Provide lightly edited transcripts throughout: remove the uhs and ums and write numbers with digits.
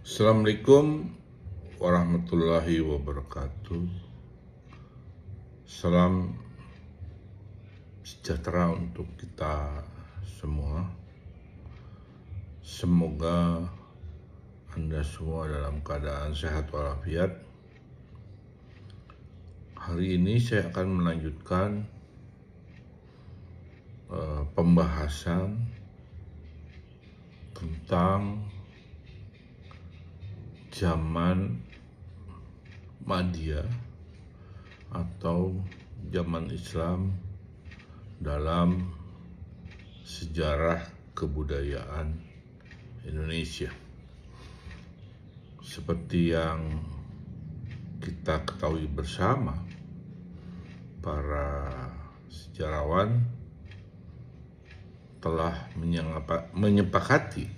Assalamualaikum warahmatullahi wabarakatuh. Salam sejahtera untuk kita semua. Semoga Anda semua dalam keadaan sehat walafiat. Hari ini saya akan melanjutkan pembahasan tentang zaman Madya atau zaman Islam dalam sejarah kebudayaan Indonesia. Seperti yang kita ketahui bersama, para sejarawan telah menyepakati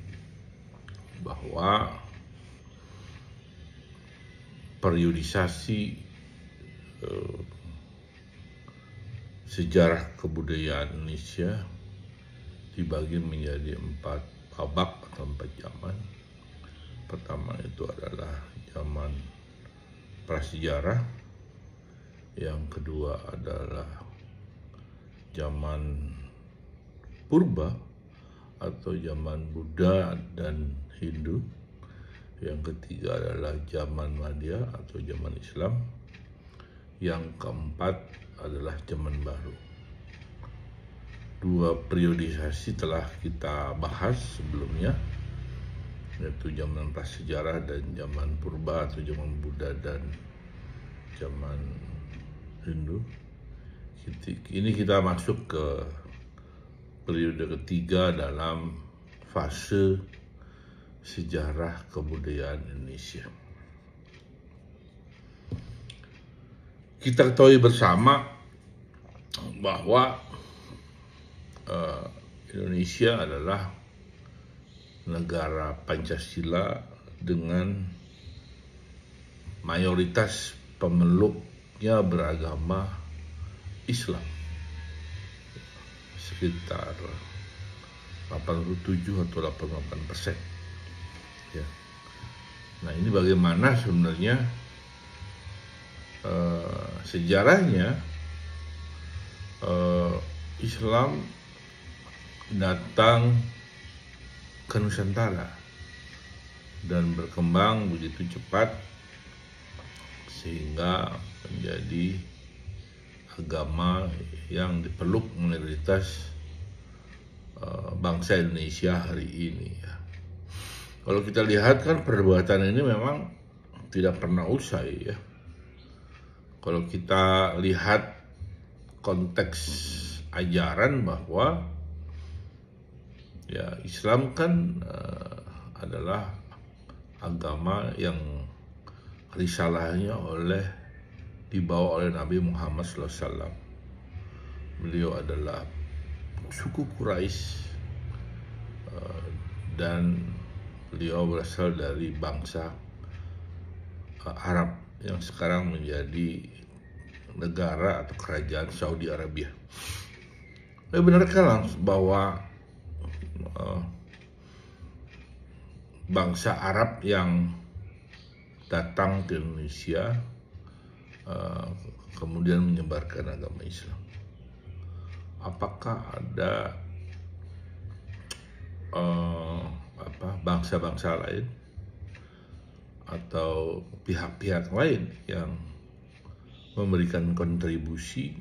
bahwa periodisasi sejarah kebudayaan Indonesia dibagi menjadi 4 babak atau 4 zaman. Pertama itu adalah zaman prasejarah, yang kedua adalah zaman purba atau zaman Buddha dan Hindu, yang ketiga adalah zaman Madya atau zaman Islam, yang keempat adalah zaman baru. 2 periodisasi telah kita bahas sebelumnya, yaitu zaman prasejarah dan zaman purba atau zaman Buddha dan zaman Hindu. Ini kita masuk ke periode ketiga dalam fase sejarah kebudayaan Indonesia. Kita ketahui bersama bahwa Indonesia adalah negara Pancasila dengan mayoritas pemeluknya beragama Islam, sekitar 87 atau 88%. Ya. Nah, ini bagaimana sebenarnya sejarahnya Islam datang ke Nusantara dan berkembang begitu cepat sehingga menjadi agama yang dipeluk mayoritas bangsa Indonesia hari ini. Ya. Kalau kita lihat kan perbuatan ini memang tidak pernah usai ya. Kalau kita lihat konteks ajaran bahwa ya Islam kan adalah agama yang risalahnya dibawa oleh Nabi Muhammad SAW. Beliau adalah suku Quraisy dan beliau berasal dari bangsa Arab yang sekarang menjadi negara atau kerajaan Saudi Arabia. Benarkah bahwa bangsa Arab yang datang ke Indonesia kemudian menyebarkan agama Islam? Apakah ada bangsa-bangsa lain atau pihak-pihak lain yang memberikan kontribusi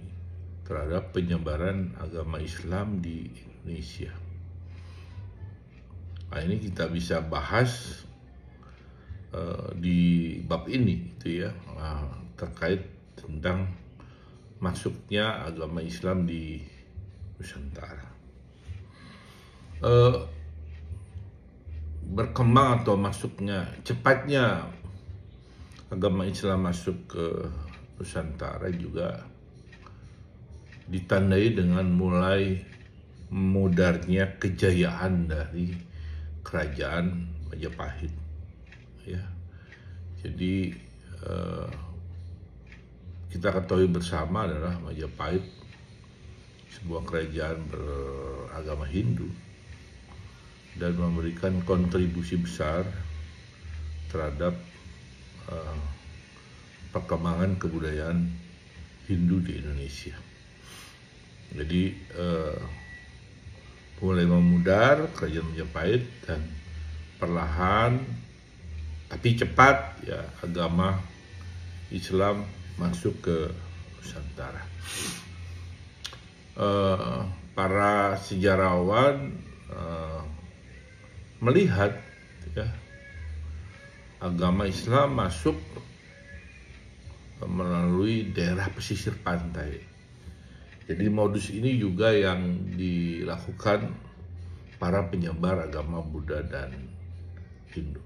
terhadap penyebaran agama Islam di Indonesia? Nah, ini kita bisa bahas di bab ini gitu ya, terkait tentang masuknya agama Islam di Nusantara. Berkembang atau cepatnya agama Islam masuk ke Nusantara juga ditandai dengan mulai memudarnya kejayaan dari kerajaan Majapahit. Ya, jadi kita ketahui bersama adalah Majapahit sebuah kerajaan beragama Hindu dan memberikan kontribusi besar terhadap uh, perkembangan kebudayaan Hindu di Indonesia. Jadi mulai memudar kerajaan Majapahit dan perlahan tapi cepat ya agama Islam masuk ke Nusantara. Para sejarawan melihat ya agama Islam masuk melalui daerah pesisir pantai. Jadi modus ini juga yang dilakukan para penyebar agama Buddha dan Hindu.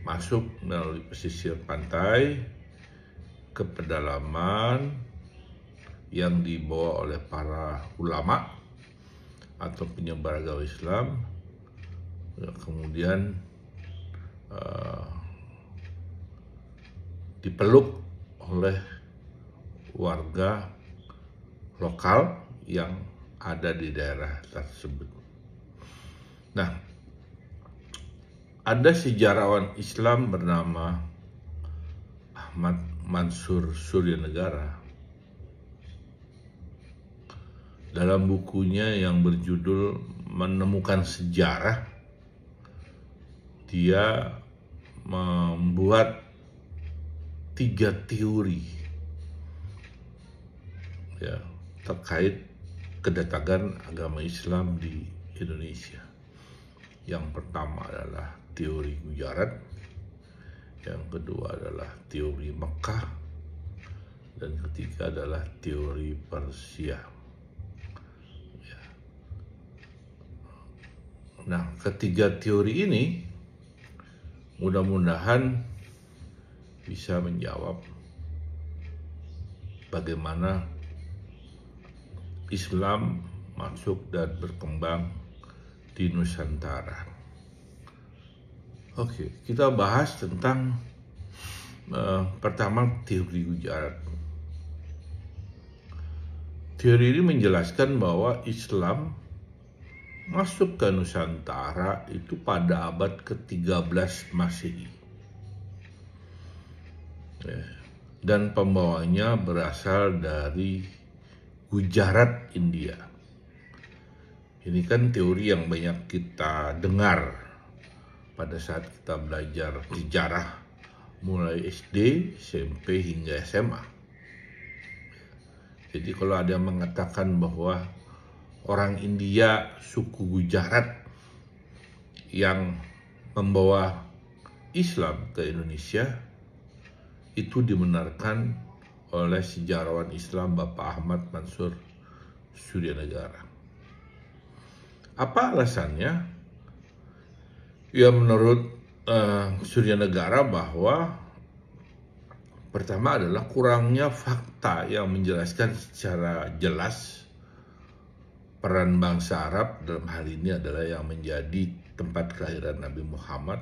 Masuk melalui pesisir pantai ke pedalaman yang dibawa oleh para ulama atau penyebar agama Islam, kemudian dipeluk oleh warga lokal yang ada di daerah tersebut. Nah, ada sejarawan Islam bernama Ahmad Mansur Suryanegara. Dalam bukunya yang berjudul Menemukan Sejarah, dia membuat 3 teori ya terkait kedatangan agama Islam di Indonesia. Yang pertama adalah teori Gujarat, yang kedua adalah teori Mekah, dan ketiga adalah teori Persia. Ya. Nah, ketiga teori ini mudah-mudahan bisa menjawab bagaimana Islam masuk dan berkembang di Nusantara. Oke, kita bahas tentang pertama teori Gujarat. Teori ini menjelaskan bahwa Islam masuk ke Nusantara itu pada abad ke-13 Masehi. Dan pembawanya berasal dari Gujarat, India. Ini kan teori yang banyak kita dengar pada saat kita belajar sejarah mulai SD, SMP hingga SMA. Jadi kalau ada yang mengatakan bahwa orang India suku Gujarat yang membawa Islam ke Indonesia, itu dibenarkan oleh sejarawan Islam Bapak Ahmad Mansur Suryanegara. Apa alasannya? Ya menurut Suryanegara bahwa pertama adalah kurangnya fakta yang menjelaskan secara jelas peran bangsa Arab dalam hal ini adalah yang menjadi tempat kelahiran Nabi Muhammad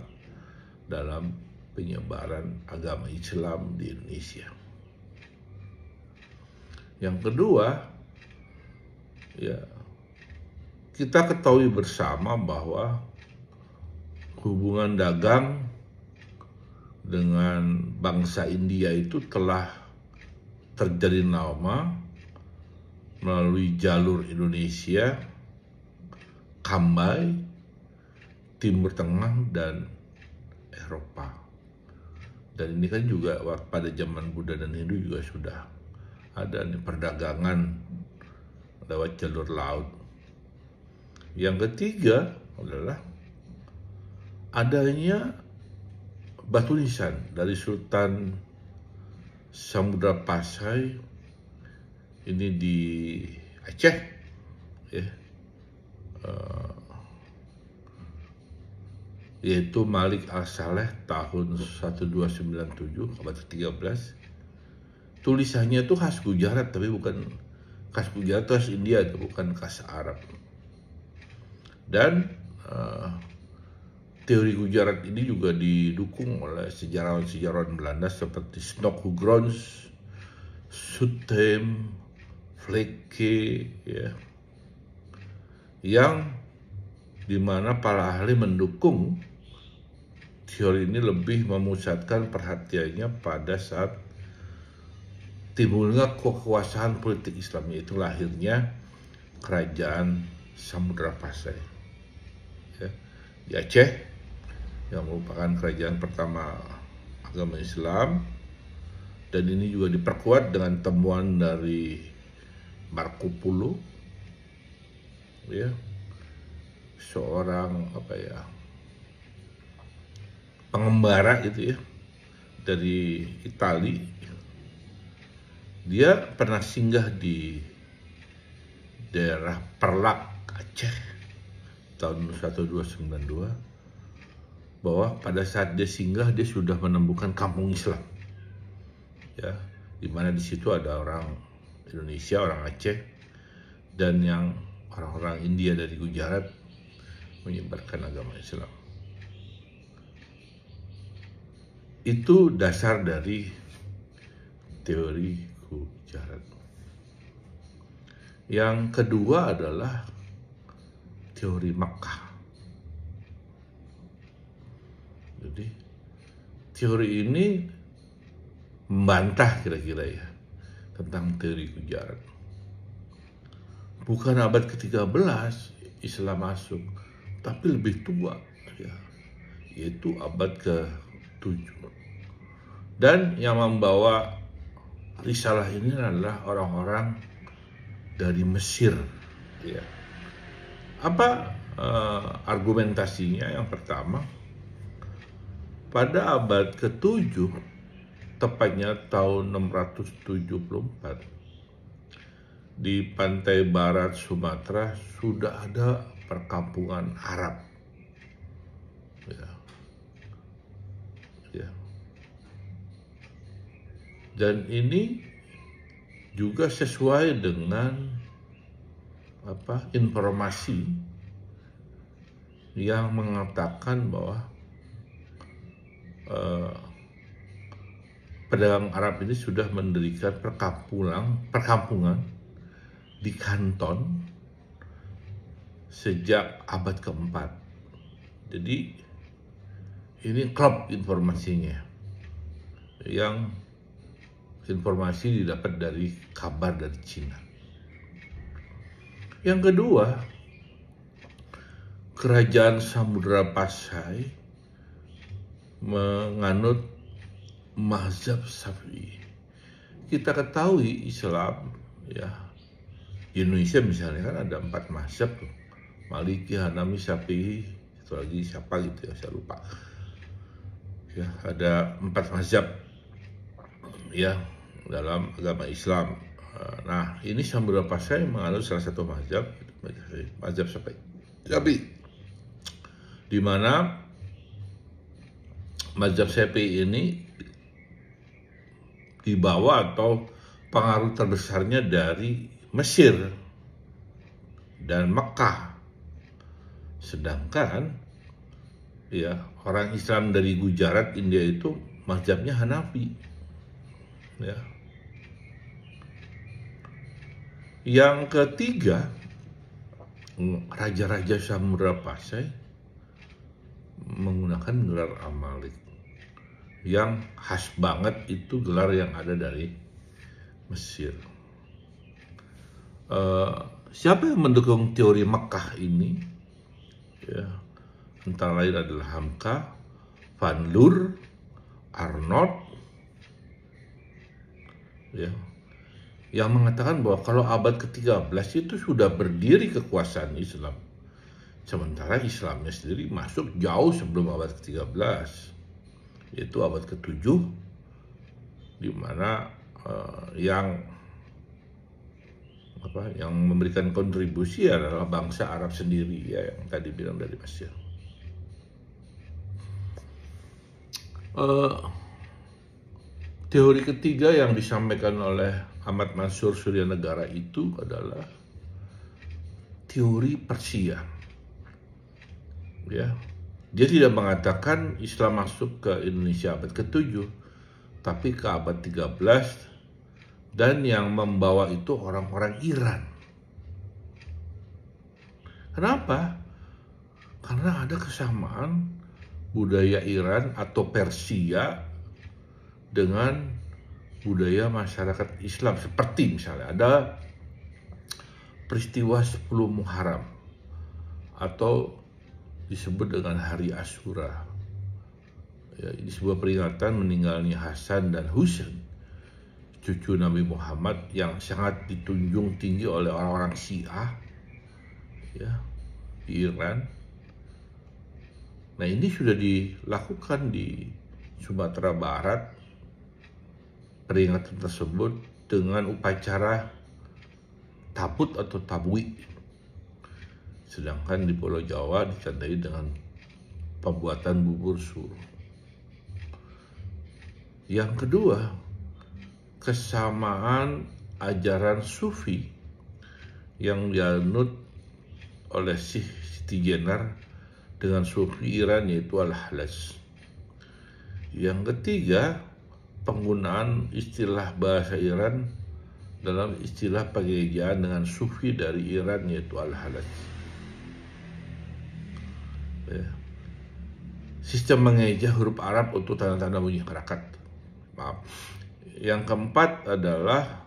dalam penyebaran agama Islam di Indonesia. Yang kedua, ya kita ketahui bersama bahwa hubungan dagang dengan bangsa India itu telah terjadi lama melalui jalur Indonesia, Kambai, Timur Tengah, dan Eropa. Dan ini kan juga pada zaman Buddha dan Hindu juga sudah ada nih perdagangan lewat jalur laut. Yang ketiga adalah adanya batu nisan dari Sultan Samudra Pasai ini di Aceh, ya, yaitu Malik Al-Saleh tahun 1297 abad ke-13. Tulisannya itu khas Gujarat, tapi bukan khas Gujarat, itu khas India, itu bukan khas Arab. Dan teori Gujarat ini juga didukung oleh sejarawan-sejarawan Belanda seperti Snokhugrons, Sutem, Vleke, ya, yang dimana para ahli mendukung teori ini lebih memusatkan perhatiannya pada saat timbulnya kekuasaan politik Islam, yaitu lahirnya kerajaan Samudra Pasai ya, di Aceh, yang merupakan kerajaan pertama agama Islam, dan ini juga diperkuat dengan temuan dari Marco Polo ya, seorang pengembara gitu ya dari Itali. Dia pernah singgah di daerah Perlak, Aceh tahun 1292, bahwa pada saat dia singgah dia sudah menemukan kampung Islam ya, di mana di situ ada orang Indonesia, orang Aceh, dan yang orang-orang India dari Gujarat menyebarkan agama Islam. Itu dasar dari teori Gujarat. Yang kedua adalah teori Makkah. Jadi teori ini membantah kira-kira ya tentang teori Gujarat. Bukan abad ke-13 Islam masuk, tapi lebih tua ya, yaitu abad ke-7. Dan yang membawa risalah ini adalah orang-orang dari Mesir ya. Apa argumentasinya? Yang pertama, pada abad ke-7, tepatnya tahun 674, di pantai barat Sumatera sudah ada perkampungan Arab ya. Ya. Dan ini juga sesuai dengan informasi yang mengatakan bahwa pedagang Arab ini sudah mendirikan perkampungan di Kanton sejak abad keempat. Jadi ini klop informasinya, yang informasi didapat dari kabar dari Cina. Yang kedua, kerajaan Samudra Pasai menganut mazhab Syafi'i. Kita ketahui Islam ya, di Indonesia misalnya kan ada 4 mazhab, Maliki, Hanafi, Syafi'i, itu lagi siapa gitu ya, saya lupa. Ya, ada 4 mazhab ya dalam agama Islam. Nah, ini Samudra Pasai menganut salah satu mazhab Syafi'i, di mana mazhab Syafi'i ini dibawa atau pengaruh terbesarnya dari Mesir dan Mekah. Sedangkan ya orang Islam dari Gujarat, India itu mazhabnya Hanafi. Ya. Yang ketiga, raja-raja Samudra Pasai menggunakan gelar Amalik, yang khas banget, itu gelar yang ada dari Mesir. Siapa yang mendukung teori Mekah ini? Ya, antara lain adalah Hamka, Van Loor, Arnold, ya, yang mengatakan bahwa kalau abad ke-13 itu sudah berdiri kekuasaan Islam, sementara Islamnya sendiri masuk jauh sebelum abad ke-13, yaitu abad ke-7, di mana yang memberikan kontribusi adalah bangsa Arab sendiri ya, yang tadi bilang dari Mesir. Teori ketiga yang disampaikan oleh Ahmad Mansur Suryanegara itu adalah teori Persia. Ya, dia tidak mengatakan Islam masuk ke Indonesia abad ke-7, tapi ke abad 13, dan yang membawa itu orang-orang Iran. Kenapa? Karena ada kesamaan budaya Iran atau Persia dengan budaya masyarakat Islam. Seperti misalnya ada peristiwa 10 Muharram atau disebut dengan Hari Asyura. Ya, ini sebuah peringatan meninggalnya Hasan dan Husain, cucu Nabi Muhammad, yang sangat ditunjung tinggi oleh orang-orang Syiah ya, di Iran. Nah, ini sudah dilakukan di Sumatera Barat, peringatan tersebut dengan upacara tabut atau tabui. Sedangkan di Pulau Jawa ditandai dengan pembuatan bubur suruh. Yang kedua, kesamaan ajaran Sufi yang dianut oleh Siti Jenar dengan Sufi Iran, yaitu Al-Halaj. Yang ketiga, penggunaan istilah bahasa Iran dalam istilah pengejaan dengan Sufi dari Iran, yaitu Al-Halaj. Ya. Sistem mengeja huruf Arab untuk tanda-tanda bunyi harakat. Maaf. Yang keempat adalah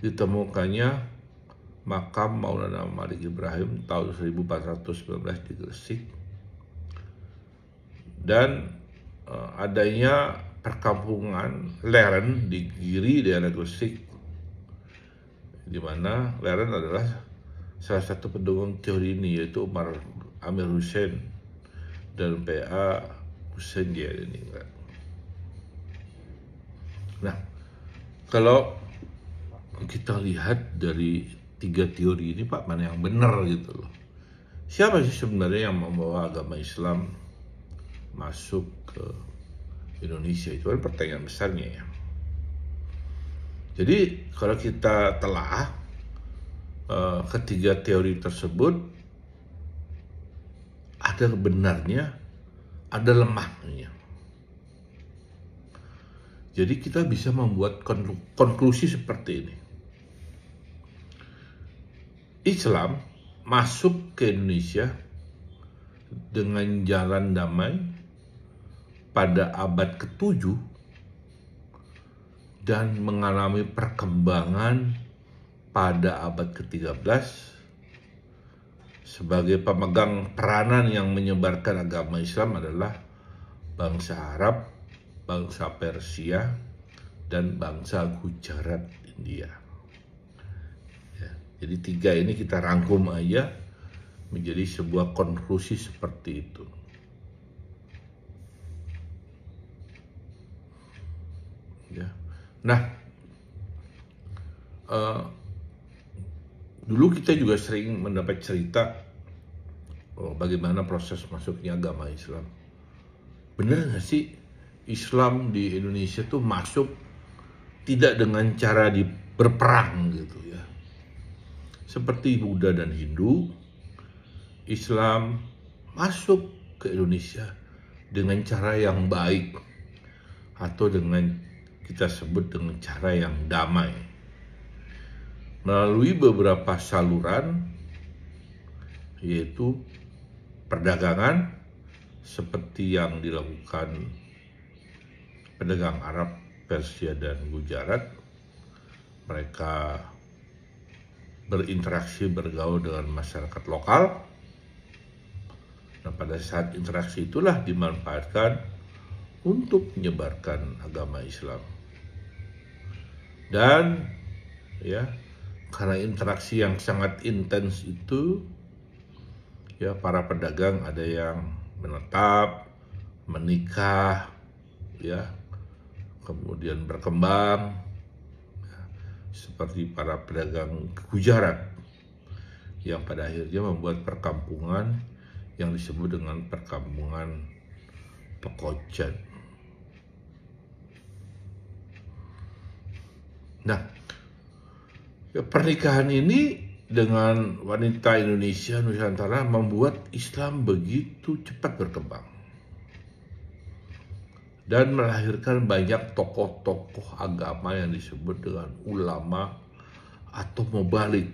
ditemukannya makam Maulana Malik Ibrahim tahun 1419 di Gresik, dan adanya perkampungan Leren di Giri, daerah Gresik, di mana Leren adalah salah satu pendukung teori ini, yaitu Umar Amir Hussein dan PA Hussein Jairiningrat. Nah, kalau kita lihat dari tiga teori ini, Pak, mana yang benar gitu loh. Siapa sih sebenarnya yang membawa agama Islam masuk ke Indonesia? Itu kan pertanyaan besarnya ya. Jadi kalau kita telah ketiga teori tersebut, ada benarnya, ada lemahnya. Jadi kita bisa membuat konklusi seperti ini. Islam masuk ke Indonesia dengan jalan damai pada abad ke-7 dan mengalami perkembangan pada abad ke-13 sebagai pemegang peranan yang menyebarkan agama Islam adalah bangsa Arab, bangsa Persia, dan bangsa Gujarat India. Ya, jadi tiga ini kita rangkum aja menjadi sebuah konklusi seperti itu. Ya. Nah, dulu kita juga sering mendapat cerita bagaimana proses masuknya agama Islam. Benar nggak sih Islam di Indonesia tuh masuk tidak dengan cara berperang gitu ya? Seperti Buddha dan Hindu, Islam masuk ke Indonesia dengan cara yang baik, atau dengan kita sebut dengan cara yang damai, melalui beberapa saluran, yaitu perdagangan seperti yang dilakukan pedagang Arab, Persia, dan Gujarat. Mereka berinteraksi, bergaul dengan masyarakat lokal. Nah, pada saat interaksi itulah dimanfaatkan untuk menyebarkan agama Islam. Dan ya, karena interaksi yang sangat intens itu, ya, para pedagang ada yang menetap, menikah, ya, kemudian berkembang, ya, seperti para pedagang Gujarat yang pada akhirnya membuat perkampungan yang disebut dengan perkampungan Pekojan. Nah, ya, pernikahan ini dengan wanita Indonesia Nusantara membuat Islam begitu cepat berkembang dan melahirkan banyak tokoh-tokoh agama yang disebut dengan ulama atau mubalik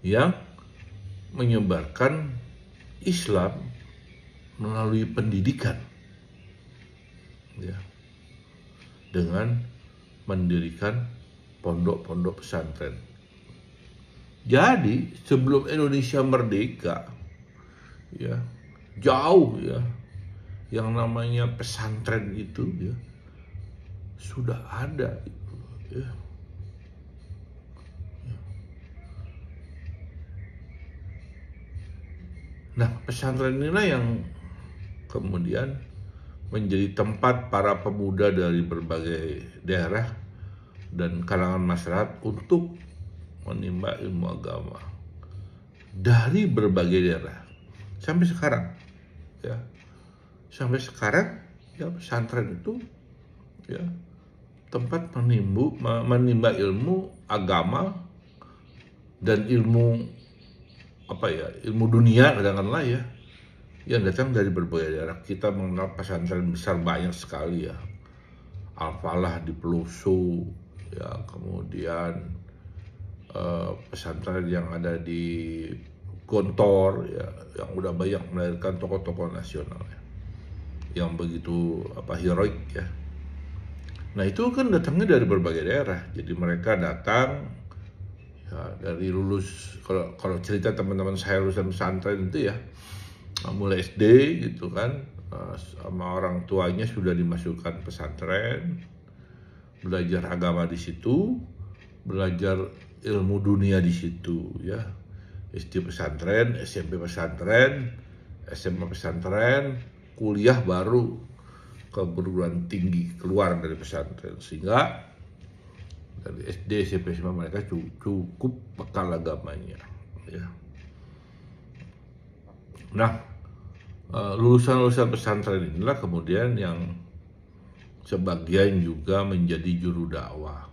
yang menyebarkan Islam melalui pendidikan, ya, dengan mendirikan pondok-pondok pesantren. Jadi sebelum Indonesia merdeka, ya, jauh ya, yang namanya pesantren itu ya sudah ada, ya. Nah, pesantren inilah yang kemudian menjadi tempat para pemuda dari berbagai daerah dan kalangan masyarakat untuk menimba ilmu agama dari berbagai daerah sampai sekarang, ya. Sampai sekarang ya pesantren itu ya tempat menimba ilmu agama dan ilmu ilmu dunia kadang-kadang ya, yang datang dari berbagai daerah. Kita mengenal pesantren besar banyak sekali ya, Al-Falah di Pelusu, ya, kemudian pesantren yang ada di Gontor ya, yang udah banyak melahirkan tokoh-tokoh nasional ya, yang begitu heroik ya. Nah itu kan datangnya dari berbagai daerah, jadi mereka datang ya, dari lulus, kalau cerita teman-teman saya lulusan pesantren itu ya, mulai SD gitu kan, sama orang tuanya sudah dimasukkan pesantren, belajar agama di situ, belajar ilmu dunia di situ ya. SD pesantren, SMP pesantren, SMA pesantren, kuliah baru ke perguruan tinggi keluar dari pesantren, sehingga dari SD, SMP, SMA mereka cukup bekal agamanya ya. Nah, lulusan-lulusan pesantren inilah kemudian yang sebagian juga menjadi juru dakwah,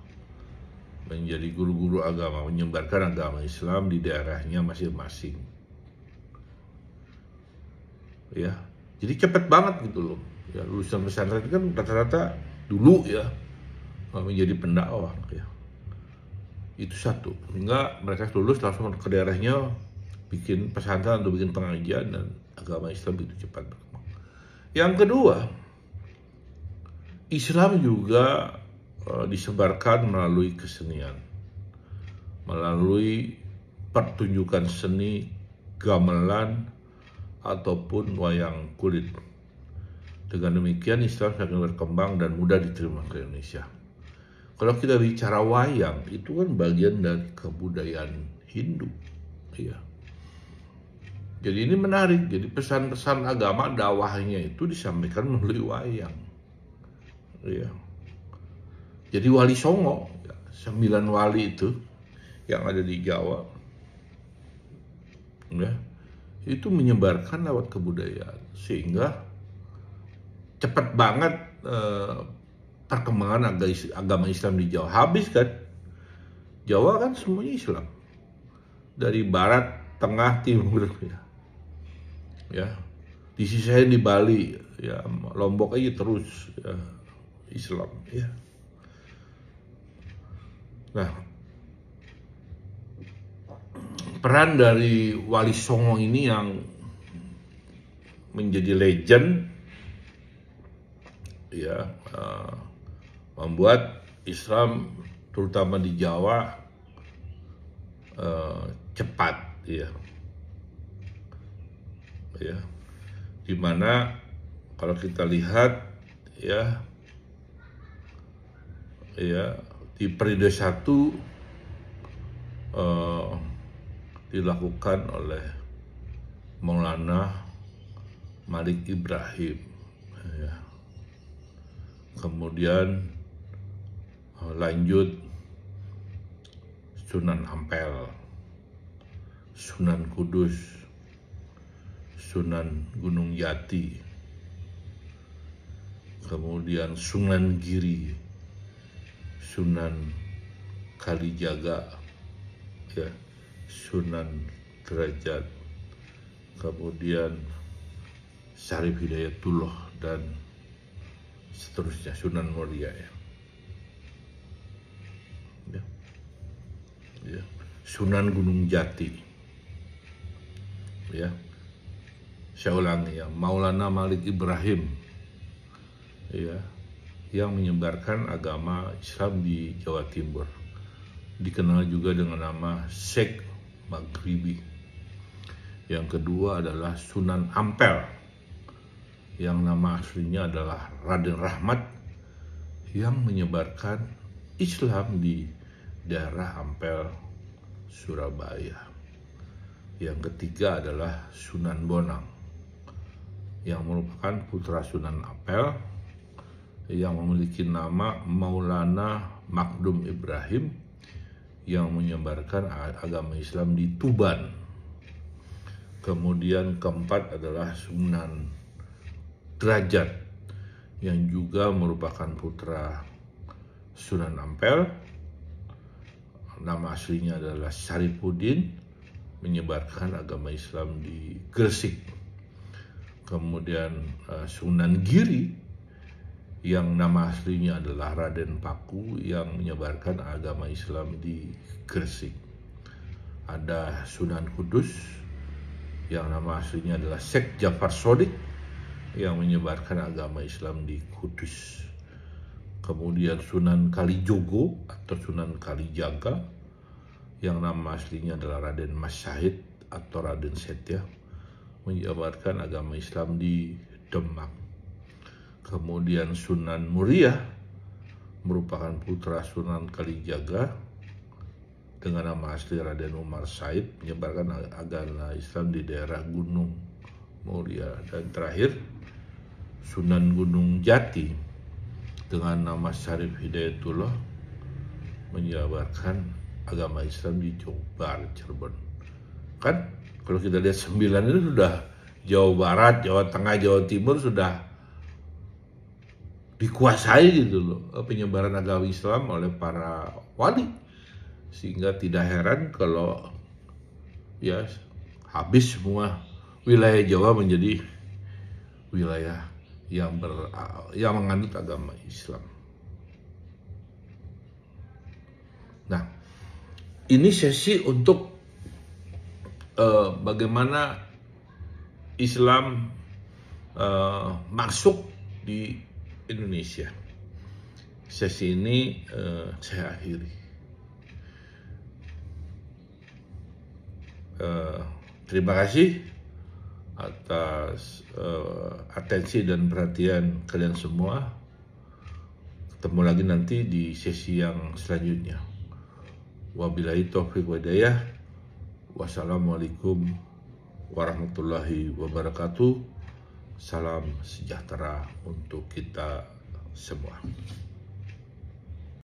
menjadi guru-guru agama, menyebarkan agama Islam di daerahnya masing-masing. Ya, jadi cepat banget gitu loh. Ya, lulusan pesantren kan rata-rata dulu ya menjadi pendakwah ya. Itu satu, sehingga mereka lulus langsung ke daerahnya bikin pesantren atau bikin pengajian, dan agama Islam itu cepat berkembang. Yang kedua, Islam juga disebarkan melalui kesenian, melalui pertunjukan seni, gamelan, ataupun wayang kulit. Dengan demikian Islam semakin berkembang dan mudah diterima ke Indonesia. Kalau kita bicara wayang, itu kan bagian dari kebudayaan Hindu, ya. Jadi ini menarik, jadi pesan-pesan agama dakwahnya itu disampaikan melalui wayang, ya. Jadi Wali Songo, 9 wali itu yang ada di Jawa, ya, itu menyebarkan lewat kebudayaan, sehingga cepat banget perkembangan agama Islam di Jawa. Habis kan, Jawa kan semuanya Islam, dari barat, tengah, timur, ya. Disisain di Bali, ya, Lombok aja terus ya, Islam, ya. Nah, peran dari Wali Songo ini yang menjadi legend, ya, membuat Islam terutama di Jawa cepat, ya, ya, dimana kalau kita lihat ya, di periode 1 dilakukan oleh Maulana Malik Ibrahim, ya. Kemudian lanjut Sunan Ampel, Sunan Kudus, Sunan Gunung Jati, kemudian Sunan Giri, Sunan Kalijaga, ya, Sunan Derajat, kemudian Syarif Hidayatullah, dan seterusnya, Sunan Muria, ya. Ya. Sunan Gunung Jati, ya. Saya ulangi ya, Maulana Malik Ibrahim, ya, yang menyebarkan agama Islam di Jawa Timur, dikenal juga dengan nama Syekh Maghribi. Yang kedua adalah Sunan Ampel, yang nama aslinya adalah Raden Rahmat, yang menyebarkan Islam di daerah Ampel, Surabaya. Yang ketiga adalah Sunan Bonang, yang merupakan putra Sunan Ampel, yang memiliki nama Maulana Makdum Ibrahim, yang menyebarkan agama Islam di Tuban. Kemudian keempat adalah Sunan Derajat, yang juga merupakan putra Sunan Ampel. Nama aslinya adalah Syarifuddin, menyebarkan agama Islam di Gresik. Kemudian Sunan Giri, yang nama aslinya adalah Raden Paku, yang menyebarkan agama Islam di Gresik. Ada Sunan Kudus, yang nama aslinya adalah Syekh Jafar Shodiq, yang menyebarkan agama Islam di Kudus. Kemudian Sunan Kalijogo atau Sunan Kalijaga, yang nama aslinya adalah Raden Mas Syahid atau Raden Setia, menyebarkan agama Islam di Demak. Kemudian Sunan Muria, merupakan putra Sunan Kalijaga, dengan nama asli Raden Umar Said, menyebarkan agama Islam di daerah Gunung Muria. Dan terakhir Sunan Gunung Jati, dengan nama Syarif Hidayatullah, menyebarkan agama Islam di Jawa Barat, Cirebon. Kan kalau kita lihat 9 itu sudah Jawa Barat, Jawa Tengah, Jawa Timur sudah dikuasai gitu loh, penyebaran agama Islam oleh para wali. Sehingga tidak heran kalau ya habis semua wilayah Jawa menjadi wilayah yang menganut agama Islam. Nah, ini sesi untuk bagaimana Islam masuk di Indonesia. Sesi ini saya akhiri. Terima kasih atas atensi dan perhatian kalian semua. Ketemu lagi nanti di sesi yang selanjutnya. Wabillahi taufiq wa hidayah. Wassalamualaikum warahmatullahi wabarakatuh. Salam sejahtera untuk kita semua.